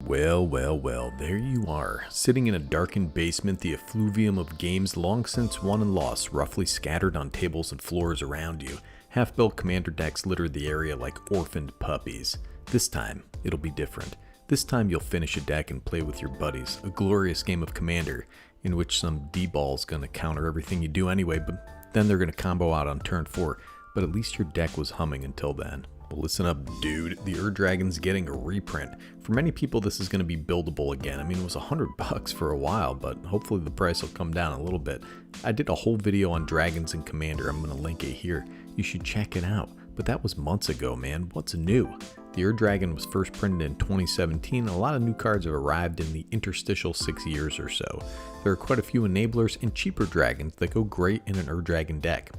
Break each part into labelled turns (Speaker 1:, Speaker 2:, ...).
Speaker 1: Well, there you are, sitting in a darkened basement, the effluvium of games long since won and lost roughly scattered on tables and floors around you. Half-built commander decks litter the area like orphaned puppies. This time, it'll be different. This time you'll finish a deck and play with your buddies, a glorious game of Commander, in which some D-ball's gonna counter everything you do anyway, but then they're gonna combo out on turn 4, but at least your deck was humming until then. Well, listen up, dude. The Dragon's getting a reprint. For many people, this is going to be buildable again. I mean, it was $100 for a while, but hopefully the price will come down a little bit. I did a whole video on Dragons and Commander. I'm going to link it here. You should check it out. But that was months ago, man. What's new? The Dragon was first printed in 2017. And a lot of new cards have arrived in the interstitial 6 years or so. There are quite a few enablers and cheaper dragons that go great in an Dragon deck.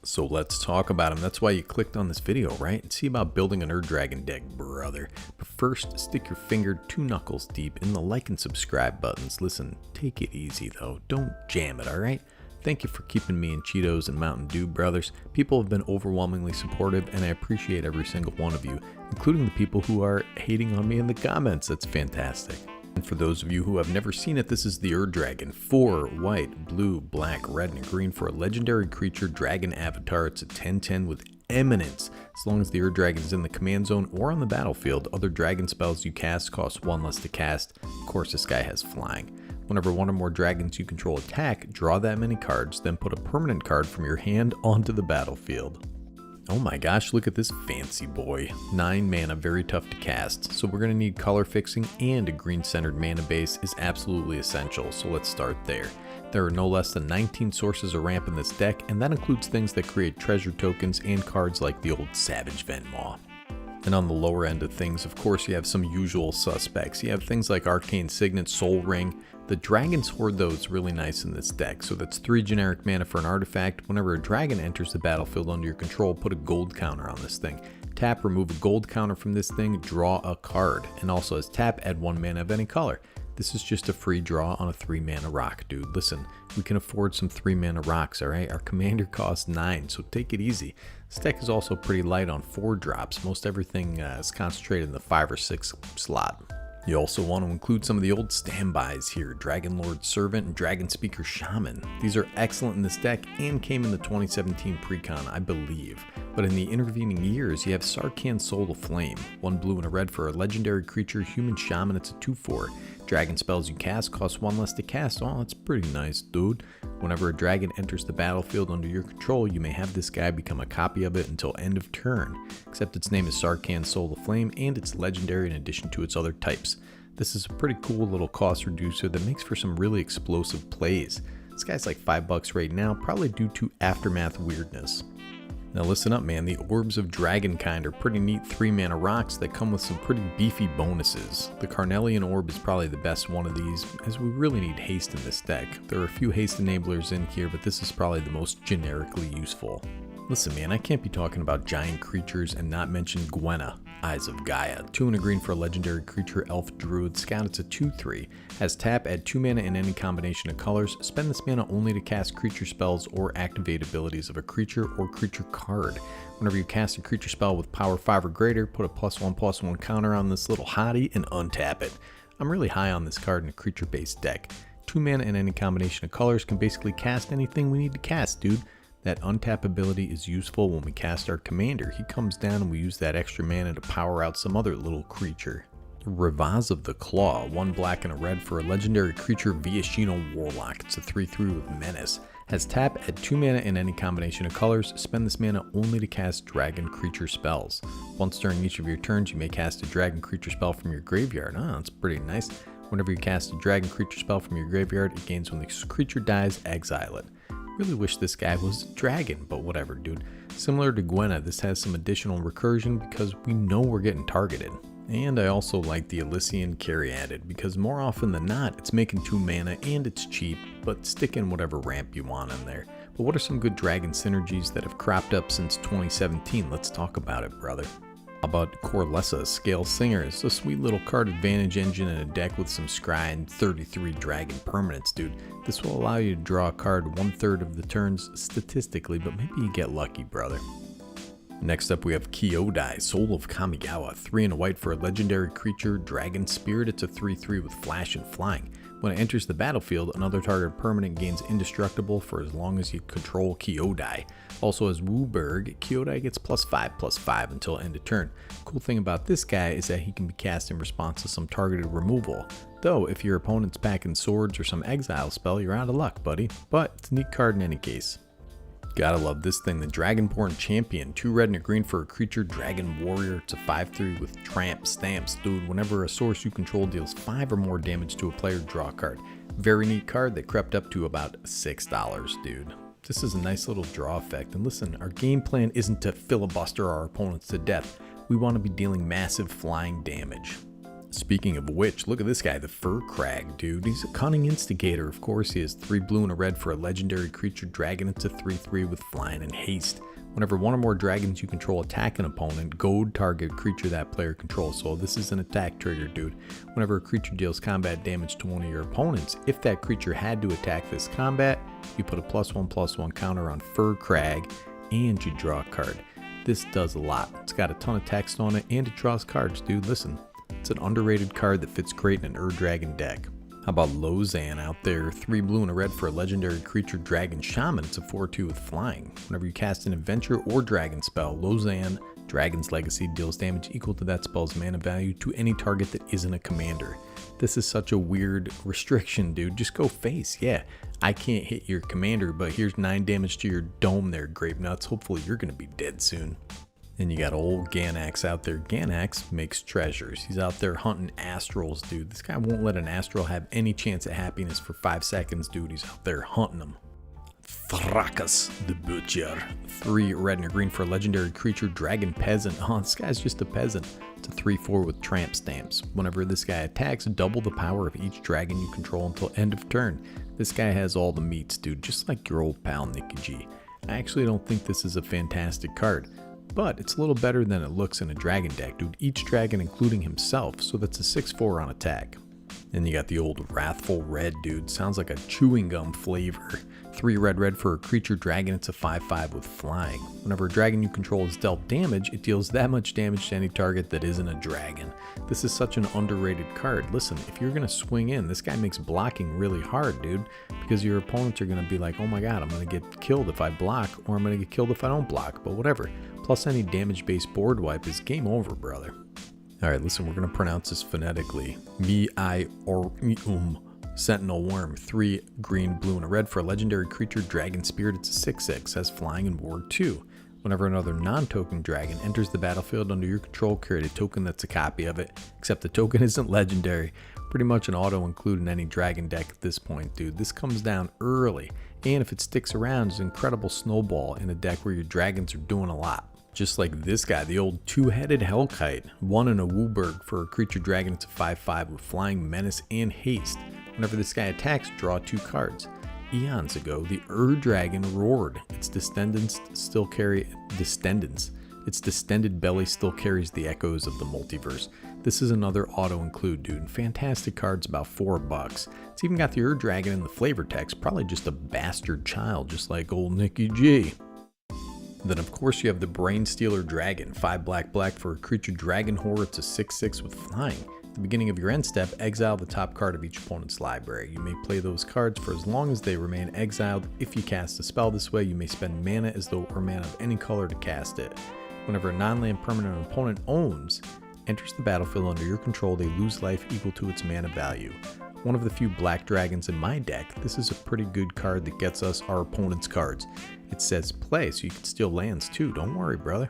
Speaker 1: So let's talk about them. That's why you clicked on this video, right? And see about building an Dragon deck, brother. But first, stick your finger 2 knuckles deep in the like and subscribe buttons. Listen, take it easy though. Don't jam it, alright? Thank you for keeping me in Cheetos and Mountain Dew, brothers. People have been overwhelmingly supportive, and I appreciate every single one of you, including the people who are hating on me in the comments. That's fantastic. And for those of you who have never seen it, this is the Dragon. 4 white, blue, black, red, and green for a legendary creature dragon avatar. It's a 10/10 with eminence. As long as the Dragon is in the command zone or on the battlefield, other dragon spells you cast cost 1 less to cast. Of course, this guy has flying. Whenever one or more dragons you control attack, draw that many cards, then put a permanent card from your hand onto the battlefield. Oh my gosh, look at this fancy boy. 9 mana, very tough to cast. So we're going to need color fixing, and a green centered mana base is absolutely essential, so let's start there. There are no less than 19 sources of ramp in this deck, and that includes things that create treasure tokens and cards like the old Savage Venmaw. And on the lower end of things, of course, you have some usual suspects. You have things like Arcane Signet, Soul Ring. The Dragon's Hoard, though, is really nice in this deck. So that's 3 generic mana for an artifact. Whenever a dragon enters the battlefield under your control, put a gold counter on this thing. Tap, remove a gold counter from this thing, draw a card. And also as tap, add 1 mana of any color. This is just a free draw on a 3 mana rock, dude. Listen, we can afford some 3 mana rocks, alright? Our commander costs 9, so take it easy. This deck is also pretty light on 4 drops. Most everything is concentrated in the 5 or 6 slot. You also want to include some of the old standbys here, Dragon Lord Servant and Dragon Speaker Shaman. These are excellent in this deck and came in the 2017 Precon, I believe. But in the intervening years, you have Sarkhan Soul of Flame, 1 blue and a red for a legendary creature, Human Shaman. It's a 2/4. Dragon spells you cast cost 1 less to cast. Oh, that's pretty nice, dude. Whenever a dragon enters the battlefield under your control, you may have this guy become a copy of it until end of turn. Except its name is Sarkhan Soul of Flame, and it's legendary in addition to its other types. This is a pretty cool little cost reducer that makes for some really explosive plays. This guy's like $5 right now, probably due to aftermath weirdness. Now listen up, man, the Orbs of Dragonkind are pretty neat 3 mana rocks that come with some pretty beefy bonuses. The Carnelian Orb is probably the best one of these, as we really need haste in this deck. There are a few haste enablers in here, but this is probably the most generically useful. Listen, man, I can't be talking about giant creatures and not mention Gwenna, Eyes of Gaia. 2 and a green for a legendary creature, Elf Druid Scout. It's a 2/3. Has tap, add 2 mana in any combination of colors. Spend this mana only to cast creature spells or activate abilities of a creature or creature card. Whenever you cast a creature spell with power 5 or greater, put a +1/+1 counter on this little hottie and untap it. I'm really high on this card in a creature-based deck. 2 mana in any combination of colors can basically cast anything we need to cast, dude. That untap ability is useful when we cast our commander. He comes down and we use that extra mana to power out some other little creature. Ravaz of the Claw, 1 black and a red for a legendary creature, Viashino Warlock. It's a 3/3 with menace. Has tap, add 2 mana in any combination of colors. Spend this mana only to cast dragon creature spells. Once during each of your turns, you may cast a dragon creature spell from your graveyard. Oh, that's pretty nice. Whenever you cast a dragon creature spell from your graveyard, it gains when the creature dies, exile it. Really wish this guy was a dragon, but whatever, dude. Similar to Gwenna, this has some additional recursion because we know we're getting targeted. And I also like the Elysian Caryatid because more often than not, it's making 2 mana and it's cheap, but stick in whatever ramp you want in there. But what are some good dragon synergies that have cropped up since 2017? Let's talk about it, brother. How about Corlessa, Scale Singer? It's a sweet little card advantage engine in a deck with some scry and 33 dragon permanents, dude. This will allow you to draw a card 1/3 of the turns statistically, but maybe you get lucky, brother. Next up we have Kyodai, Soul of Kamigawa, 3 and a white for a legendary creature, Dragon Spirit. It's a 3/3 with flash and flying. When it enters the battlefield, another target permanent gains indestructible for as long as you control Kyodai. Also as Wooburg, Kyodai gets +5/+5 until end of turn. Cool thing about this guy is that he can be cast in response to some targeted removal. Though, if your opponent's packing swords or some exile spell, you're out of luck, buddy. But it's a neat card in any case. Gotta love this thing, the Dragonborn Champion. 2 red and a green for a creature, Dragon Warrior. It's a 5/3 with tramp stamps. Dude, whenever a source you control deals 5 or more damage to a player, draw a card. Very neat card that crept up to about $6, dude. This is a nice little draw effect. And listen, our game plan isn't to filibuster our opponents to death. We want to be dealing massive flying damage. Speaking of which, look at this guy, the Firkraag, dude. He's a Cunning Instigator, of course. He has 3 blue and a red for a legendary creature, Dragon. It's a 3/3 with flying and haste. Whenever 1 or more dragons you control attack an opponent, goad target creature that player controls. So this is an attack trigger, dude. Whenever a creature deals combat damage to one of your opponents, if that creature had to attack this combat, you put a +1/+1 counter on Firkraag and you draw a card. This does a lot. It's got a ton of text on it and it draws cards, dude. Listen. It's an underrated card that fits great in an Dragon deck. How about Lozan out there? 3 blue and a red for a legendary creature, Dragon Shaman. It's a 4/2 with flying. Whenever you cast an adventure or dragon spell, Lozan, Dragon's Legacy, deals damage equal to that spell's mana value to any target that isn't a commander. This is such a weird restriction, dude. Just go face. Yeah, I can't hit your commander, but here's 9 damage to your dome there, Grape Nuts. Hopefully you're going to be dead soon. And you got old Ganax out there. Ganax makes treasures. He's out there hunting astrals, dude. This guy won't let an astral have any chance at happiness for 5 seconds, dude. He's out there hunting them. Thrakkus the Butcher. 3 red and a green for a legendary creature, Dragon Peasant. Oh, this guy's just a peasant. It's a 3/4 with tramp stamps. Whenever this guy attacks, double the power of each dragon you control until end of turn. This guy has all the meats, dude, just like your old pal Nicky G. I actually don't think this is a fantastic card, but it's a little better than it looks in a dragon deck, dude. Each dragon including himself, so that's a 6/4 on attack. Then you got the old Wrathful Red, dude. Sounds like a chewing gum flavor. 3 red for a creature, Dragon. It's a 5/5 with flying. Whenever a dragon you control is dealt damage, it deals that much damage to any target that isn't a dragon. This is such an underrated card. Listen, if you're going to swing in, this guy makes blocking really hard, dude, because your opponents are going to be like, oh my god, I'm going to get killed if I block, or I'm going to get killed if I don't block, but whatever. Plus any damage-based board wipe is game over, brother. Alright, listen, we're going to pronounce this phonetically. Miirym. Sentinel Worm. 3 green, blue, and a red for a legendary creature, Dragon Spirit. It's a 6/6, has flying and ward 2. Whenever another non-token dragon enters the battlefield under your control, create a token that's a copy of it, except the token isn't legendary. Pretty much an auto-include in any dragon deck at this point, dude. This comes down early, and if it sticks around, it's an incredible snowball in a deck where your dragons are doing a lot. Just like this guy, the old 2-headed Hellkite. 1 and a Wooburg for a creature dragon. It's a 5/5 with flying, menace, and haste. Whenever this guy attacks, draw 2 cards. Eons ago, the Dragon roared. Its descendants still carry Its distended belly still carries the echoes of the multiverse. This is another auto-include, dude. Fantastic cards, about $4. It's even got the Dragon in the flavor text. Probably just a bastard child, just like old Nicky G. Then of course you have the Brainstealer Dragon. 5 black for a creature, Dragon Hoard. It's a 6/6 with flying. At the beginning of your end step, exile the top card of each opponent's library. You may play those cards for as long as they remain exiled. If you cast a spell this way, you may spend mana as though it were mana of any color to cast it. Whenever a non-land permanent an opponent owns enters the battlefield under your control, they lose life equal to its mana value. One of the few black dragons in my deck, this is a pretty good card that gets us our opponent's cards. It says play, so you can steal lands too, don't worry, brother.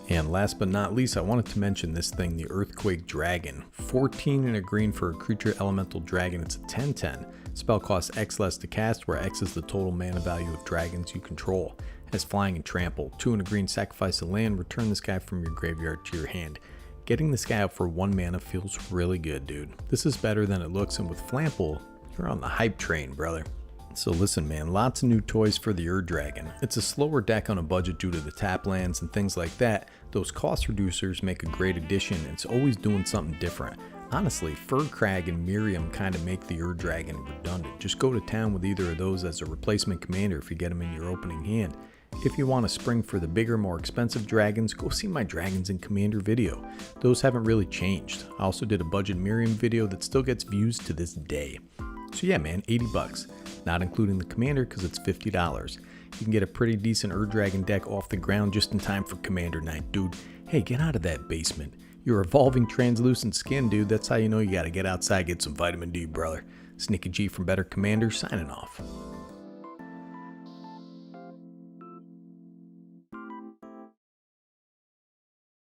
Speaker 1: And last but not least, I wanted to mention this thing, the Earthquake Dragon. 14 and a green for a creature elemental dragon. It's a 10/10. Spell costs X less to cast, where X is the total mana value of dragons you control. Has flying and trample. 2 and a green, sacrifice a land, return this guy from your graveyard to your hand. Getting this guy out for 1 mana feels really good, dude. This is better than it looks, and with Flample, you're on the hype train, brother. So listen, man, lots of new toys for the Dragon. It's a slower deck on a budget due to the tap lands and things like that. Those cost reducers make a great addition. It's always doing something different. Honestly, Firkraag and Miirym kind of make the Dragon redundant. Just go to town with either of those as a replacement commander if you get them in your opening hand. If you want a spring for the bigger, more expensive dragons, go see my Dragons and Commander video. Those haven't really changed. I also did a budget Miirym video that still gets views to this day. So yeah man, 80 bucks. Not including the Commander because it's $50. You can get a pretty decent Dragon deck off the ground just in time for Commander Night, dude. Hey, get out of that basement. You're evolving translucent skin, dude. That's how you know you gotta get outside, get some vitamin D, brother. Snicky G from Better Commander signing off.